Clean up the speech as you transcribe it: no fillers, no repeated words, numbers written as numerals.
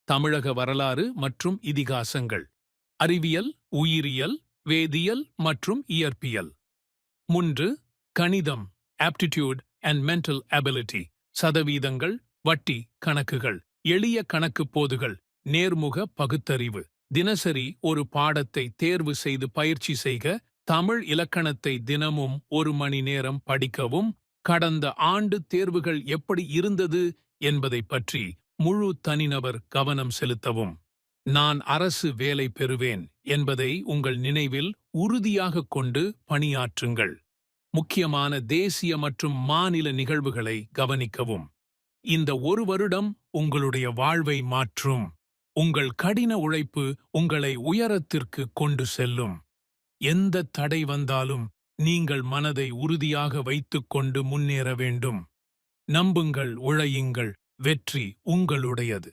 தமிழக வரலாறு மற்றும் இதிகாசங்கள், அறிவியல், உயிரியல், வேதியியல் மற்றும் இயற்பியல். 3. கணிதம், ஆப்டிடியூட் அண்ட் மென்டல் அபிலிட்டி, சதவீதங்கள், வட்டி கணக்குகள், எளிய கணக்கு போதுகள், நேர்முக பகுத்தறிவு. தினசரி ஒரு பாடத்தை தேர்வு செய்து பயிற்சி செய்க. தமிழ் இலக்கணத்தை தினமும் 1 மணி நேரம் படிக்கவும். கடந்த ஆண்டு தேர்வுகள் எப்படி இருந்தது என்பதை பற்றி முழு தனிநபர் கவனம் செலுத்தவும். நான் அரசு வேலை பெறுவேன் என்பதை உங்கள் நினைவில் உறுதியாக கொண்டு பணியாற்றுங்கள். முக்கியமான தேசிய மற்றும் மாநில நிகழ்வுகளை கவனிக்கவும். இந்த 1 வருடம் உங்களுடைய வாழ்வை மாற்றும். உங்கள் கடின உழைப்பு உங்களை உயரத்திற்கு கொண்டு செல்லும். எந்த தடை வந்தாலும் நீங்கள் மனதை உறுதியாக வைத்துக்கொண்டு முன்னேற வேண்டும். நம்புங்கள், உழையுங்கள், வெற்றி உங்களுடையது.